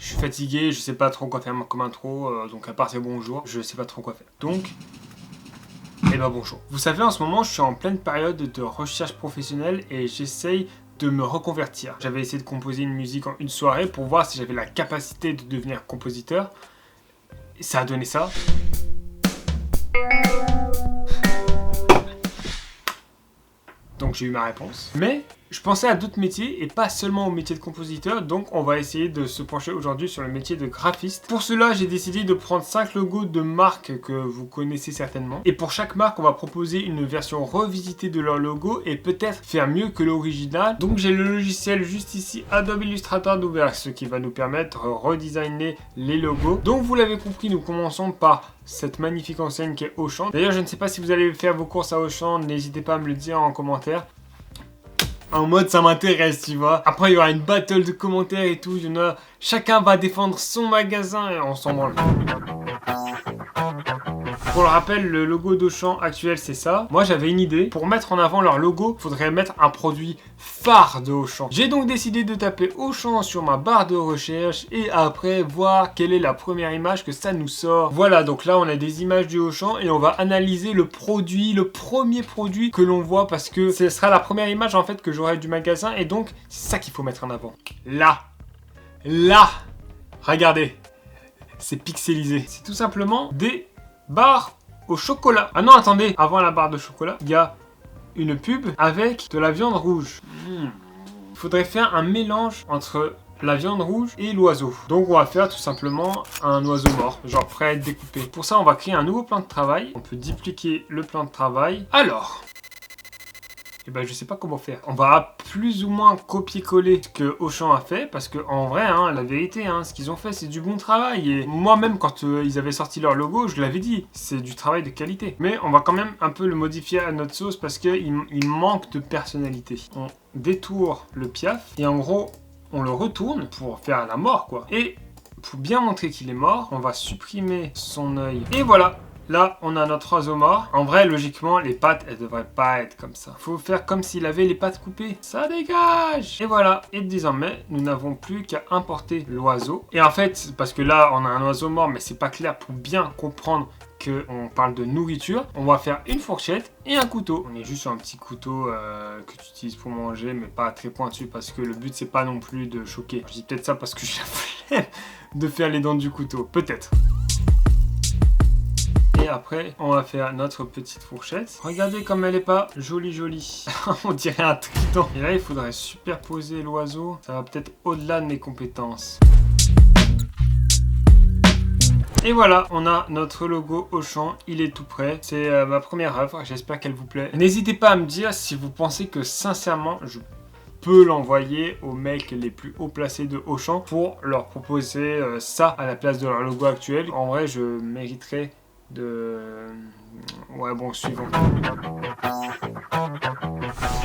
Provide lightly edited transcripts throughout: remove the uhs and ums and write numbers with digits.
Je suis fatigué, je sais pas trop quoi faire comme intro, donc à part c'est bonjour, je sais pas trop quoi faire. Donc, eh ben bonjour. Vous savez, en ce moment, je suis en pleine période de recherche professionnelle et j'essaye de me reconvertir. J'avais essayé de composer une musique en une soirée pour voir si j'avais la capacité de devenir compositeur. Et ça a donné ça. Donc j'ai eu ma réponse. Mais je pensais à d'autres métiers et pas seulement au métier de compositeur, donc on va essayer de se pencher aujourd'hui sur le métier de graphiste. Pour cela, j'ai décidé de prendre 5 logos de marques que vous connaissez certainement. Et pour chaque marque, on va proposer une version revisitée de leur logo et peut-être faire mieux que l'original. Donc j'ai le logiciel juste ici, Adobe Illustrator d'ouvert, ce qui va nous permettre de redesigner les logos. Donc vous l'avez compris, nous commençons par cette magnifique enseigne qui est Auchan. D'ailleurs, je ne sais pas si vous allez faire vos courses à Auchan, n'hésitez pas à me le dire en commentaire. En mode ça m'intéresse, tu vois. Après il y aura une battle de commentaires et tout, chacun va défendre son magasin et on s'en branle. Pour le rappel, le logo d'Auchan actuel c'est ça. Moi j'avais une idée, pour mettre en avant leur logo, il faudrait mettre un produit phare de Auchan. J'ai donc décidé de taper Auchan sur ma barre de recherche et après voir quelle est la première image que ça nous sort. Voilà, donc là on a des images du Auchan et on va analyser le premier produit que l'on voit parce que ce sera la première image en fait que j'aurai du magasin et donc c'est ça qu'il faut mettre en avant. Là, regardez, c'est pixelisé. C'est tout simplement des barre au chocolat. Ah non, attendez, avant la barre de chocolat, il y a une pub avec de la viande rouge. Il faudrait faire un mélange entre la viande rouge et l'oiseau. Donc on va faire tout simplement un oiseau mort, genre prêt à être découpé. Pour ça, on va créer un nouveau plan de travail. On peut dupliquer le plan de travail. Alors, et ben je sais pas comment faire. On va plus ou moins copier-coller ce que Auchan a fait parce que en vrai, la vérité, ce qu'ils ont fait, c'est du bon travail. Et moi-même, quand ils avaient sorti leur logo, je l'avais dit, c'est du travail de qualité. Mais on va quand même un peu le modifier à notre sauce parce qu'il manque de personnalité. On détourne le piaf et en gros, on le retourne pour faire la mort, quoi. Et pour bien montrer qu'il est mort, on va supprimer son œil. Et voilà. Là, on a notre oiseau mort. En vrai, logiquement, les pattes, elles devraient pas être comme ça. Faut faire comme s'il avait les pattes coupées. Ça dégage! Et voilà. Et désormais, nous n'avons plus qu'à importer l'oiseau. Et en fait, parce que là, on a un oiseau mort, mais c'est pas clair pour bien comprendre qu'on parle de nourriture. On va faire une fourchette et un couteau. On est juste sur un petit couteau que tu utilises pour manger, mais pas très pointu parce que le but, c'est pas non plus de choquer. Je dis peut-être ça parce que j'ai la flemme de faire les dents du couteau. Peut-être. Et après, on va faire notre petite fourchette. Regardez comme elle est pas jolie. On dirait un trident. Et là, il faudrait superposer l'oiseau. Ça va peut-être au-delà de mes compétences. Et voilà, on a notre logo Auchan, il est tout prêt. C'est ma première œuvre, j'espère qu'elle vous plaît. N'hésitez pas à me dire si vous pensez que sincèrement, je peux l'envoyer aux mecs les plus haut placés de Auchan pour leur proposer ça à la place de leur logo actuel. En vrai, je mériterais ouais, bon, suivant.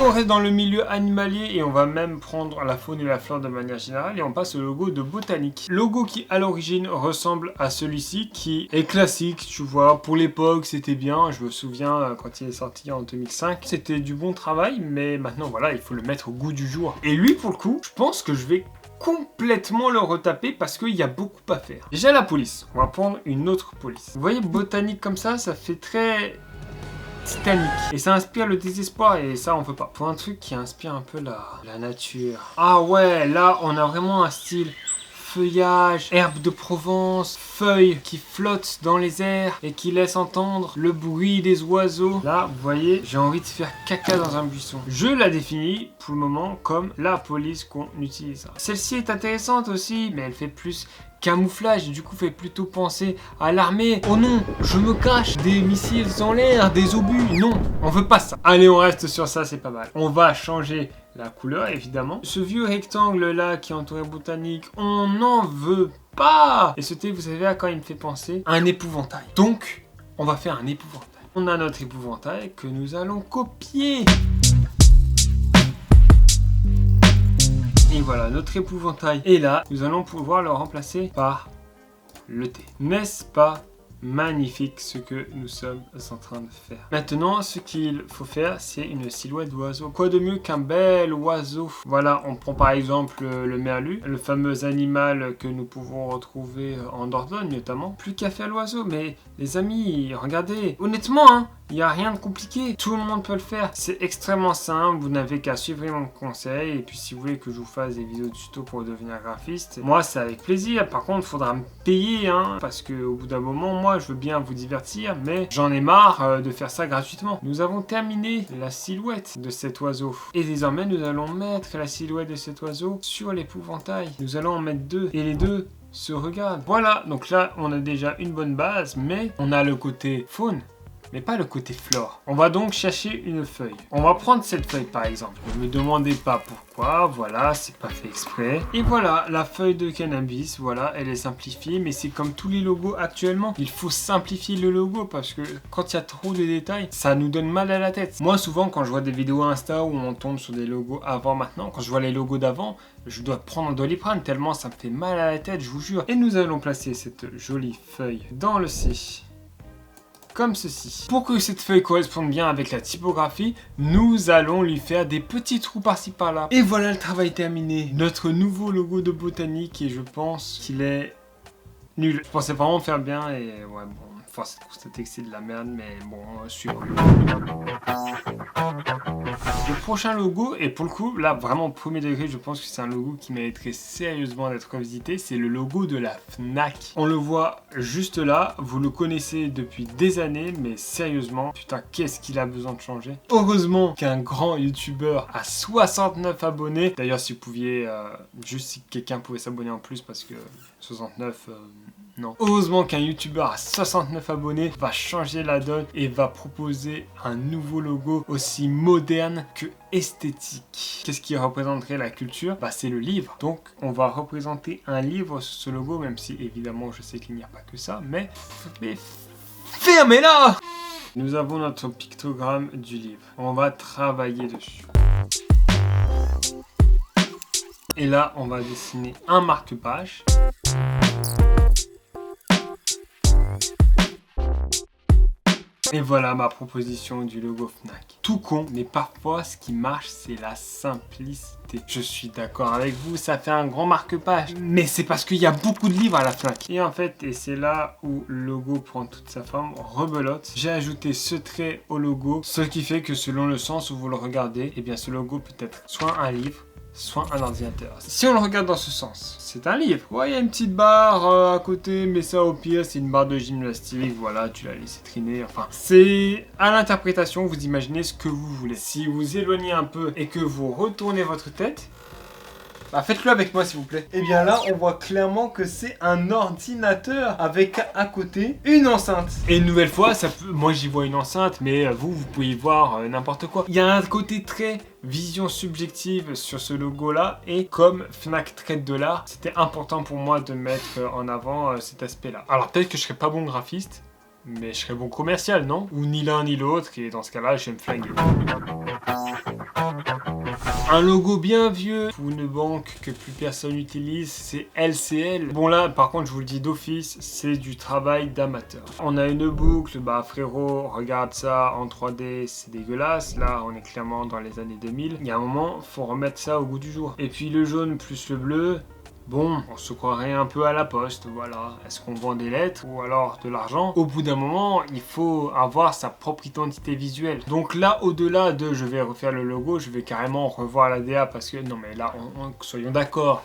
On reste dans le milieu animalier et on va même prendre la faune et la flore de manière générale et on passe au logo de Botanique. Logo qui à l'origine ressemble à celui-ci qui est classique, tu vois, pour l'époque c'était bien, je me souviens quand il est sorti en 2005, c'était du bon travail mais maintenant voilà, il faut le mettre au goût du jour. Et lui pour le coup, je pense que je vais complètement le retaper parce qu'il y a beaucoup à faire. Déjà la police, on va prendre une autre police. Vous voyez Botanique comme ça fait très Titanic. Et ça inspire le désespoir et ça on peut pas. Pour un truc qui inspire un peu la nature. Ah ouais, là on a vraiment un style feuillage, herbe de Provence, feuilles qui flottent dans les airs et qui laissent entendre le bruit des oiseaux. Là, vous voyez, j'ai envie de faire caca dans un buisson. Je la définis pour le moment comme la police qu'on utilisera. Celle-ci est intéressante aussi, mais elle fait plus camouflage, du coup fait plutôt penser à l'armée. Oh non, je me cache, des missiles en l'air, des obus. Non, on veut pas ça. Allez, on reste sur ça, c'est pas mal. On va changer la couleur, évidemment. Ce vieux rectangle là qui entourait Botanique, on n'en veut pas. Et ce thé, vous savez à quoi il me fait penser? Un épouvantail. Donc, on va faire un épouvantail. On a notre épouvantail que nous allons copier. Et voilà, notre épouvantail est là. Nous allons pouvoir le remplacer par le thé. N'est-ce pas magnifique ce que nous sommes en train de faire. Maintenant, ce qu'il faut faire, c'est une silhouette d'oiseau. Quoi de mieux qu'un bel oiseau? Voilà, on prend par exemple le merlu, le fameux animal que nous pouvons retrouver en Dordogne notamment. Plus qu'à faire l'oiseau, mais les amis, regardez, honnêtement, hein, il n'y a rien de compliqué, tout le monde peut le faire. C'est extrêmement simple, vous n'avez qu'à suivre mon conseil. Et puis si vous voulez que je vous fasse des vidéos de tuto pour devenir graphiste, moi c'est avec plaisir. Par contre, il faudra me payer, hein, parce qu'au bout d'un moment, moi je veux bien vous divertir, mais j'en ai marre de faire ça gratuitement. Nous avons terminé la silhouette de cet oiseau. Et désormais, nous allons mettre la silhouette de cet oiseau sur l'épouvantail. Nous allons en mettre deux, et les deux se regardent. Voilà, donc là, on a déjà une bonne base, mais on a le côté faune, mais pas le côté flore. On va donc chercher une feuille. On va prendre cette feuille par exemple. Ne me demandez pas pourquoi, voilà, c'est pas fait exprès. Et voilà, la feuille de cannabis, voilà, elle est simplifiée, mais c'est comme tous les logos actuellement. Il faut simplifier le logo parce que quand il y a trop de détails, ça nous donne mal à la tête. Moi, souvent, quand je vois des vidéos Insta où on tombe sur des logos avant-maintenant, quand je vois les logos d'avant, je dois prendre un Doliprane tellement ça me fait mal à la tête, je vous jure. Et nous allons placer cette jolie feuille dans le C. Comme ceci. Pour que cette feuille corresponde bien avec la typographie, nous allons lui faire des petits trous par-ci par-là. Et voilà le travail terminé. Notre nouveau logo de botanique, et je pense qu'il est nul. Je pensais vraiment faire bien et ouais bon, force de constater que c'est de la merde, mais bon, suivons. Le prochain logo, et pour le coup, là vraiment premier degré, je pense que c'est un logo qui mériterait sérieusement d'être revisité, c'est le logo de la Fnac. On le voit juste là, vous le connaissez depuis des années, mais sérieusement, putain, qu'est-ce qu'il a besoin de changer? Heureusement qu'un grand youtubeur a 69 abonnés. D'ailleurs, si vous pouviez, juste si quelqu'un pouvait s'abonner en plus, parce que 69... non. Heureusement qu'un youtubeur à 69 abonnés va changer la donne et va proposer un nouveau logo aussi moderne que esthétique. Qu'est-ce qui représenterait la culture? Bah c'est le livre. Donc on va représenter un livre sur ce logo, même si évidemment je sais qu'il n'y a pas que ça, mais fermez-la! Nous avons notre pictogramme du livre. On va travailler dessus. Et là on va dessiner un marque-page. Et voilà ma proposition du logo Fnac. Tout con, mais parfois ce qui marche c'est la simplicité. Je suis d'accord avec vous, ça fait un grand marque-page. Mais c'est parce qu'il y a beaucoup de livres à la Fnac. Et en fait, et c'est là où le logo prend toute sa forme, rebelote. J'ai ajouté ce trait au logo, ce qui fait que selon le sens où vous le regardez, eh bien ce logo peut être soit un livre, soit un ordinateur. Si on le regarde dans ce sens, c'est un livre. Ouais, il y a une petite barre à côté, mais ça au pire, c'est une barre de gymnastique. Voilà, tu l'as laissé traîner. Enfin, c'est à l'interprétation, vous imaginez ce que vous voulez. Si vous éloignez un peu et que vous retournez votre tête, bah faites-le avec moi s'il vous plaît. Et bien là, on voit clairement que c'est un ordinateur avec à côté une enceinte. Et une nouvelle fois, ça peut... moi j'y vois une enceinte, mais vous pouvez y voir n'importe quoi. Il y a un côté très vision subjective sur ce logo là, et comme Fnac traite de l'art, c'était important pour moi de mettre en avant cet aspect là. Alors peut-être que je serais pas bon graphiste, mais je serais bon commercial, non? Ou ni l'un ni l'autre, et dans ce cas là, je vais me flinguer. Un logo bien vieux pour une banque que plus personne n'utilise, c'est LCL. Bon là, par contre, je vous le dis d'office, c'est du travail d'amateur. On a une boucle, bah frérot, regarde ça en 3D, c'est dégueulasse. Là, on est clairement dans les années 2000. Il y a un moment, faut remettre ça au goût du jour. Et puis le jaune plus le bleu, bon, on se croirait un peu à la poste, voilà. Est-ce qu'on vend des lettres ou alors de l'argent? Au bout d'un moment, il faut avoir sa propre identité visuelle. Donc là, au-delà de je vais refaire le logo, je vais carrément revoir la DA parce que, non mais là, soyons d'accord.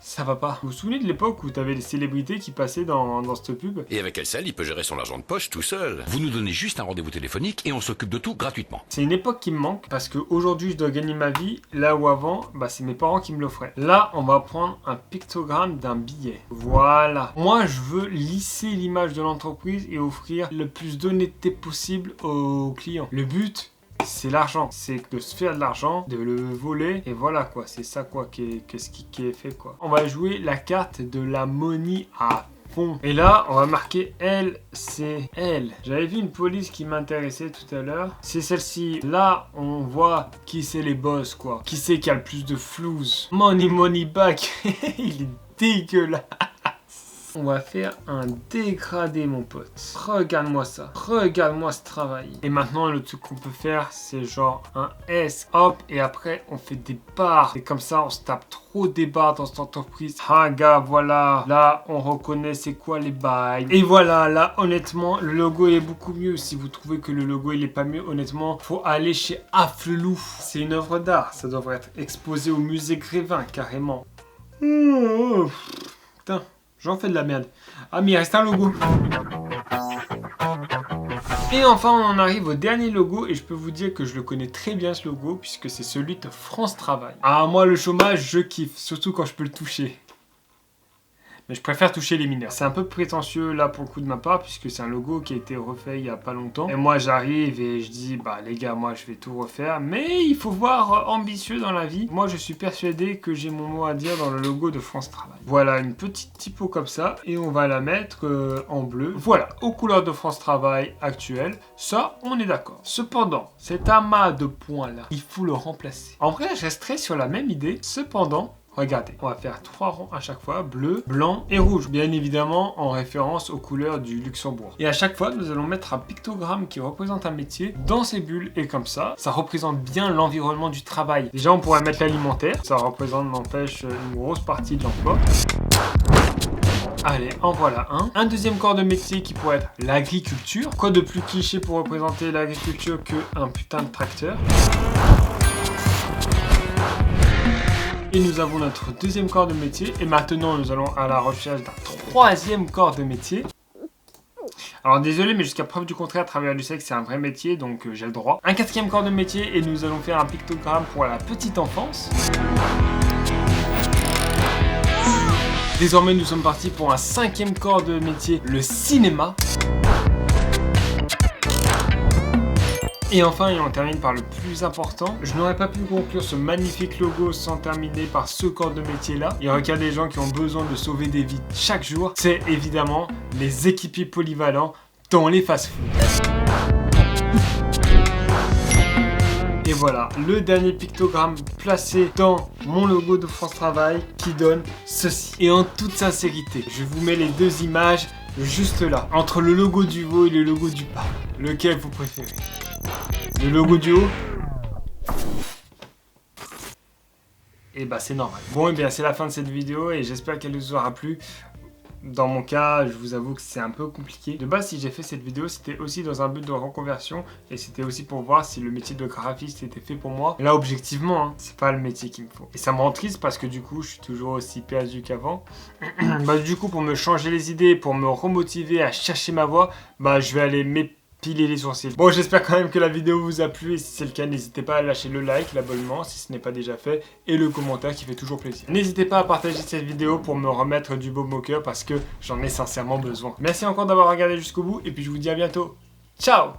Ça va pas. Vous vous souvenez de l'époque où t'avais des célébrités qui passaient dans cette pub? Et avec LCL, il peut gérer son argent de poche tout seul. Vous nous donnez juste un rendez-vous téléphonique et on s'occupe de tout gratuitement. C'est une époque qui me manque parce qu'aujourd'hui je dois gagner ma vie, là où avant, bah c'est mes parents qui me l'offraient. Là, on va prendre un pictogramme d'un billet. Voilà. Moi, je veux lisser l'image de l'entreprise et offrir le plus d'honnêteté possible aux clients. Le but, c'est l'argent, c'est de se faire de l'argent, de le voler, et voilà quoi, c'est ça quoi qui est fait quoi. On va jouer la carte de la money à fond. Et là, on va marquer LCL. J'avais vu une police qui m'intéressait tout à l'heure, c'est celle-ci. Là, on voit qui c'est les boss quoi, qui c'est qui a le plus de flouze. Money back, il est dégueulasse. On va faire un dégradé, mon pote. Regarde-moi ça. Regarde-moi ce travail. Et maintenant, le truc qu'on peut faire, c'est genre un S. Hop, et après, on fait des barres. Et comme ça, on se tape trop des barres dans cette entreprise. Ah, gars, voilà. Là, on reconnaît c'est quoi les bails. Et voilà, là, honnêtement, le logo est beaucoup mieux. Si vous trouvez que le logo, il est pas mieux, honnêtement, faut aller chez Afflelou. C'est une œuvre d'art. Ça devrait être exposé au musée Grévin, carrément. Putain. J'en fais de la merde. Ah, mais il reste un logo. Et enfin, on en arrive au dernier logo. Et je peux vous dire que je le connais très bien, ce logo, puisque c'est celui de France Travail. Ah, moi, le chômage, je kiffe. Surtout quand je peux le toucher. Mais je préfère toucher les mineurs. C'est un peu prétentieux là pour le coup de ma part, puisque c'est un logo qui a été refait il y a pas longtemps. Et moi j'arrive et je dis, bah les gars, moi je vais tout refaire. Mais il faut voir ambitieux dans la vie. Moi je suis persuadé que j'ai mon mot à dire dans le logo de France Travail. Voilà, une petite typo comme ça. Et on va la mettre en bleu. Voilà, aux couleurs de France Travail actuelles. Ça, on est d'accord. Cependant, cet amas de points là, il faut le remplacer. En vrai, je resterai sur la même idée. Cependant, regardez, on va faire 3 ronds à chaque fois, bleu, blanc et rouge, bien évidemment en référence aux couleurs du Luxembourg. Et à chaque fois, nous allons mettre un pictogramme qui représente un métier dans ces bulles, et comme ça représente bien l'environnement du travail. Déjà, on pourrait mettre l'alimentaire, ça représente, n'empêche, une grosse partie de l'emploi. Allez, en voilà un. Un deuxième corps de métier qui pourrait être l'agriculture. Quoi de plus cliché pour représenter l'agriculture qu'un putain de tracteur? Et nous avons notre deuxième corps de métier. Et maintenant, nous allons à la recherche d'un troisième corps de métier. Alors désolé, mais jusqu'à preuve du contraire, travailleur du sexe, c'est un vrai métier, donc j'ai le droit. Un quatrième corps de métier, et nous allons faire un pictogramme pour la petite enfance. Désormais, nous sommes partis pour un cinquième corps de métier, le cinéma. Et enfin, et on termine par le plus important, je n'aurais pas pu conclure ce magnifique logo sans terminer par ce corps de métier là. Il y a des gens qui ont besoin de sauver des vies chaque jour. C'est évidemment les équipiers polyvalents dans les fast-foods. Et voilà, le dernier pictogramme placé dans mon logo de France Travail qui donne ceci. Et en toute sincérité, je vous mets les deux images juste là, entre le logo du haut et le logo du bas. Lequel vous préférez ? Le logo du haut? Et bah c'est normal. Bon, et bien c'est la fin de cette vidéo et j'espère qu'elle vous aura plu. Dans mon cas, je vous avoue que c'est un peu compliqué. De base, si j'ai fait cette vidéo, c'était aussi dans un but de reconversion et c'était aussi pour voir si le métier de graphiste était fait pour moi. Là, objectivement, hein, c'est pas le métier qu'il me faut. Et ça me rend triste parce que du coup, je suis toujours aussi perdu qu'avant. Bah du coup, pour me changer les idées, pour me remotiver à chercher ma voie, bah je vais aller piler les sourcils. Bon, j'espère quand même que la vidéo vous a plu et si c'est le cas, n'hésitez pas à lâcher le like, l'abonnement si ce n'est pas déjà fait et le commentaire qui fait toujours plaisir. N'hésitez pas à partager cette vidéo pour me remettre du baume au cœur parce que j'en ai sincèrement besoin. Merci encore d'avoir regardé jusqu'au bout et puis je vous dis à bientôt. Ciao!